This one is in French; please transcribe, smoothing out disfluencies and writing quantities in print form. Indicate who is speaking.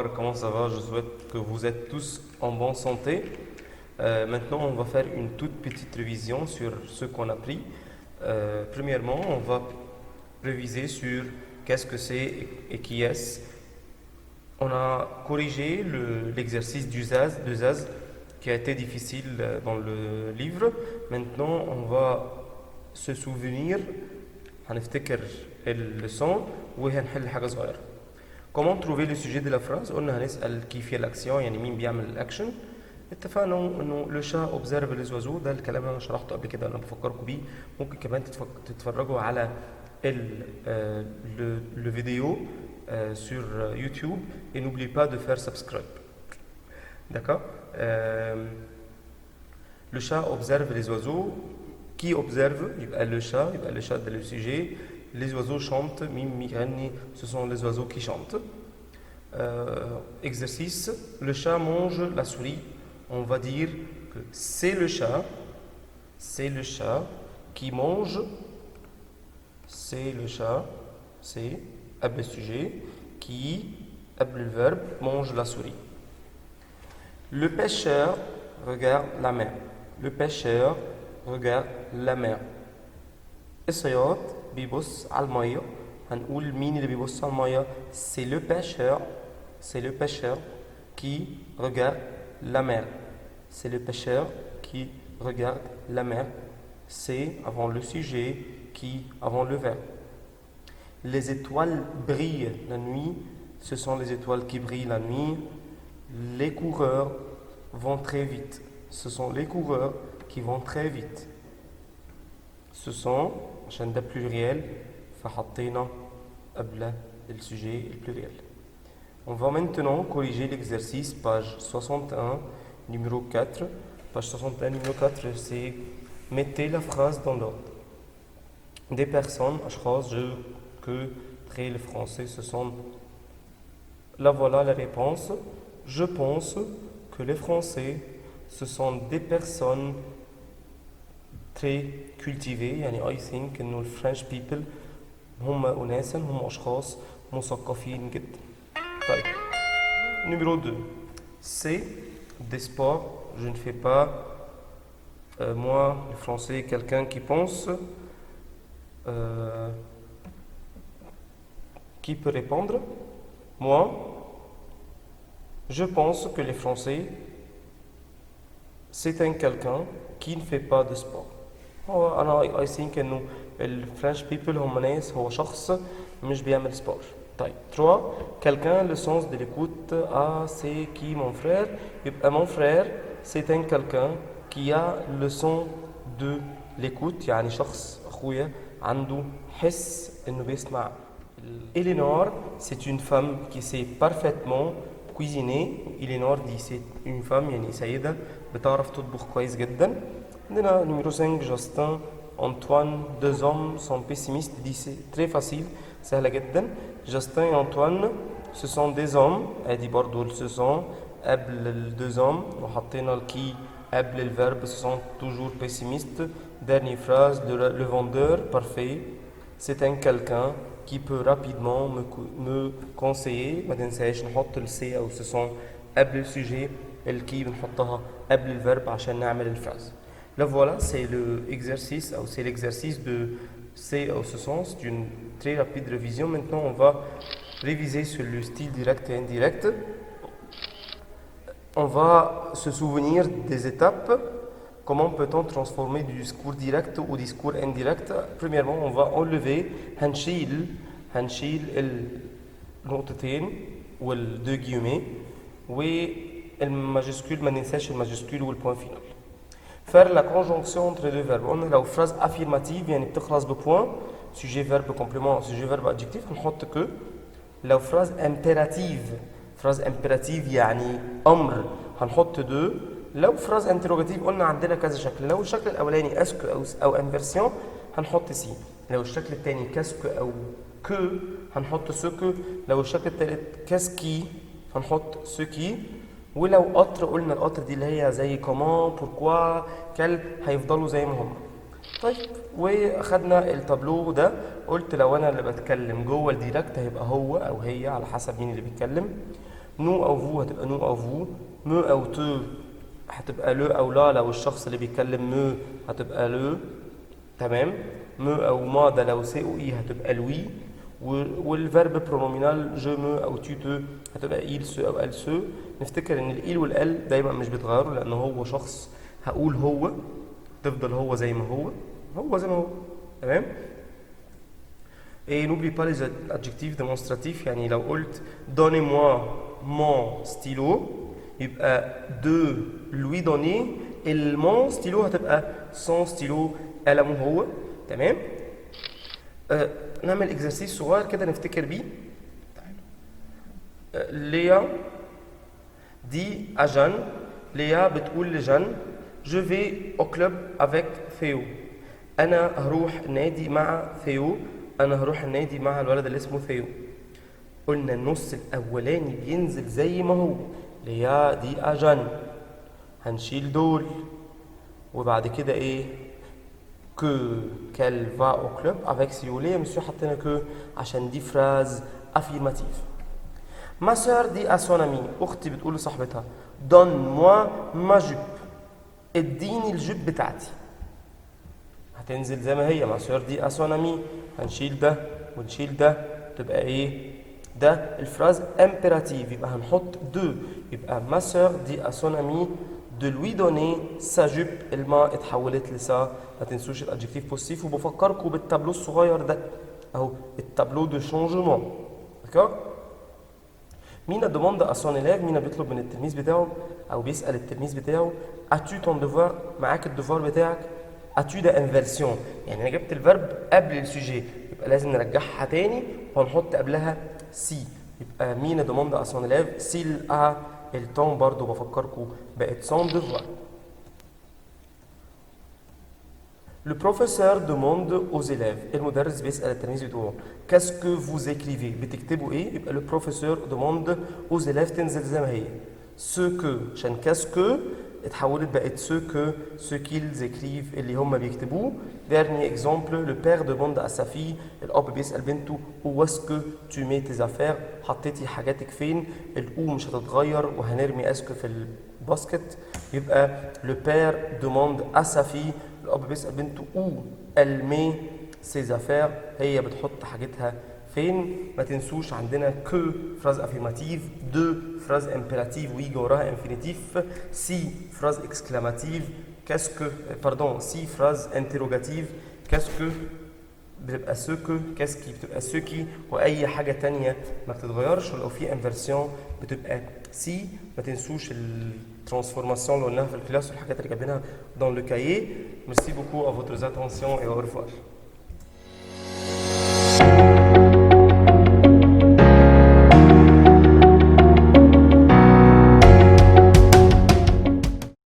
Speaker 1: voir comment ça va. Je souhaite que vous êtes tous en bonne santé. Maintenant, on va faire une toute petite révision sur ce qu'on a pris. Premièrement, on va réviser sur qu'est-ce que c'est et qui est-ce. On a corrigé l'exercice de Zaz qui a été difficile dans le livre. Maintenant, on va se souvenir, هنفتكر اللسان وهنحل حاجة صغيرة. Comment trouver le sujet de la phrase؟ قلنا هنسأل كيف هي الأكسيون، يعني مين بيعمل الأكشن. اتفقنا انه لو شا اوبزرف لي زوازو، ده الكلام اللي انا شرحته قبل كده، انا بفكركم بيه. ممكن كمان تتفرجوا على le vidéo sur YouTube et n'oubliez pas de faire subscribe. D'accord. Le chat observe les oiseaux. Qui observe؟ يبقى le chat ده le sujet. Les oiseaux chantent. مين بيغني؟ ce sont les oiseaux qui chantent. Exercice. Le chat mange la souris. On va dire que c'est le chat qui mange. C'est le chat, c'est le sujet qui, le verbe, mange la souris. Le pêcheur regarde la mer. Le pêcheur regarde la mer. الصياد بيبص على المية. هنقول مين اللي بيبص على المية؟ c'est le pêcheur qui regarde la mer. C'est le pêcheur qui regarde la mer. C'est avant le sujet, qui avant le verbe. Les étoiles brillent la nuit. Ce sont les étoiles qui brillent la nuit. Les coureurs vont très vite. Ce sont les coureurs qui vont très vite. Ce sont, عشان ده pluriel, فحطينا قبل le sujet et le pluriel. On va maintenant corriger l'exercice, page 61, numéro 4. Page 61, numéro 4, c'est mettez la phrase dans l'ordre. Des personnes, أشخاص, je, que, très, le français, ce sont. Là voilà la réponse. Je pense que les Français, ce sont des personnes très cultivées. يعني I think إنه French people هم أناس، هم أشخاص مثقفين جدا. طيب. Numéro 2. C'est des sports. Je ne fais pas. Moi, le français, quelqu'un qui pense. Qui peut répondre? Moi, je pense que les Français, c'est un quelqu'un qui ne fait pas de sport. أنا I think إنه French people هم ناس، هو شخص مش بيعمل sport. طيب. 3. Quelqu'un, le sens de l'écoute. Ah, c'est qui mon frère? يبقى mon frère, c'est un quelqu'un qui a le sens de l'écoute. يعني شخص أخويا عنده حس إنه بيسمع. Eleanor, c'est une femme qui sait parfaitement cuisiner. Eleanor dit c'est une femme يعني سيدة بتعرف تطبخ كويس جدا. عندنا numéro 5, Justin, Antoine, 2 hommes sont pessimistes. Dit c'est très facile, سهلة جدا. Justin et Antoine, ce sont des hommes. ادي برضو ce sont قبل 2 hommes وحطينا الكي قبل le verbe. Ce sont toujours pessimistes. Dernière phrase, le vendeur, parfait. C'est un quelqu'un qui peut rapidement me conseiller. ما تنساش نحط السي أو ce sont قبل le sujet. الكي بنحطها قبل le verbe عشان نعمل الفراز. Là voilà, c'est l'exercice de C au ce sens, d'une très rapide révision. Maintenant, on va réviser sur le style direct et indirect. On va se souvenir des étapes. Comment peut-on transformer du discours direct au discours indirect? Premièrement, on va enlever هنشيل النقطتين والدو guillemets والماجسكول، ما ننساش الماجسكول والبوان فينال. Faire la conjonction entre deux verbes. On a la phrase affirmative يعني بتخلص بpoint. Sujet verbe complément, sujet verbe adjectif. نحط que la phrase impérative يعني أمر هنحط deux. لو phrase interrogative قلنا عندنا كذا شكل. لو الشكل الأولاني اسك أو inversion هنحط سي. لو الشكل الثاني كاسك أو que هنحط ce que. لو الشكل الثالث كاسكي هنحط ce qui. ولو قطر قلنا القطر دي اللي هي زي كومون بوركوا كل هيفضلوا زي ما هم. طيب واخدنا التابلو ده. قلت لو انا اللي بتكلم جوه الديركت هيبقى هو او هي على حسب مين اللي بيتكلم. nous أو vous هتبقى nous أو vous. me أو te هتبقى le أو لا، لو الشخص اللي بيتكلم me هتبقى le. تمام. me أو ما ده لو سي أو إي هتبقى lui. والفيرب برونومينال جو me أو tu te هتبقى il se أو elle se. نفتكر إن الإيل والال دايما مش بيتغيروا لأنه هو شخص. هقول هو تفضل هو زي ما هو، هو زي ما هو. تمام. Et n'oublie pas les adjectifs démonstratifs. يعني لو قلت donnez-moi mon stylo يبقى de lui donner mon stylo هتبقى son stylo قلمه هو. تمام. نعمل اكزرسيس صغير كده نفتكر بيه. ليا دي أجان، ليا بتقول لجان je vais au club avec Théo. أنا هروح النادي مع ثيو. أنا هروح النادي مع الولد اللي اسمه ثيو. قلنا النص الأولاني بينزل زي ما هو، ليا دي أجان، هنشيل دول وبعد كده إيه؟ qu'elle va au club avec Théo. ليه يا مسيو حطينا que؟ عشان دي فراز affirmative. Ma sœur dit à son ami، أختي بتقول لصاحبتها donne-moi ma jupe. اديني الجيب بتاعتي. هتنزل زي ما هي. ما سور دي اسونامي، هنشيل ده ونشيل ده تبقى ايه؟ ده الفراز امبيراتيف يبقى هنحط دو. يبقى ما سور دي اسونامي de lui donner sa jupe. الما اتحولت لسا. ما تنسوش الادجكتيف بوزيتيف. وبفكركم بالتابلو الصغير ده اهو، التابلو دو شونجمون. داكور. مين demande à son élève، مين بيطلب من التلميذ بتاعه او بيسال التلميذ بتاعه as-tu ton devoir، معاك الديفوار بتاعك. as-tu ده انفيرسيون، يعني انا جبت الفيرب قبل السوجي يبقى لازم نرجعها تاني وهنحط قبلها سي. يبقى مين demande à son élève s'il a le temps. برضه بفكركم بقت son devoir. Le professeur demande aux élèves، المدرس بيسأل التلاميذ بتوعه qu'est-ce que vous écrivez، بتكتبوا ايه؟ يبقى le professeur demande aux élèves تنزل زي ما هي ce que، عشان qu'est-ce que اتحولت بقت ce que ce qu'ils écrivent اللي هم بيكتبوه. dernier exemple le père demande à sa fille، الأب بيسأل بنته où est-ce que tu mets tes affaires، حطيتي حاجاتك فين؟ الأو مش هتتغير وهنرمي اسك في الباسكت. يبقى le père demande à sa fille، الأب بيسأل بنته où elle met ses affaires، هي بتحط حاجتها فين. ما تنسوش عندنا que phrase affirmative، de phrase impérative ويجي وراها infinitif، si phrase exclamative، qu'est-ce que pardon si phrase interrogative، qu'est-ce que بتبقى ce que، qu'est-ce qui بتبقى ce qui، وأي حاجة تانية ما بتتغيرش. ولو في inversion بتبقى si. ما تنسوش الترانسفورماسيون اللي قلناها في الكلاس والحاجات اللي جايبينها dans le cahier. Merci beaucoup à votre attention et au revoir.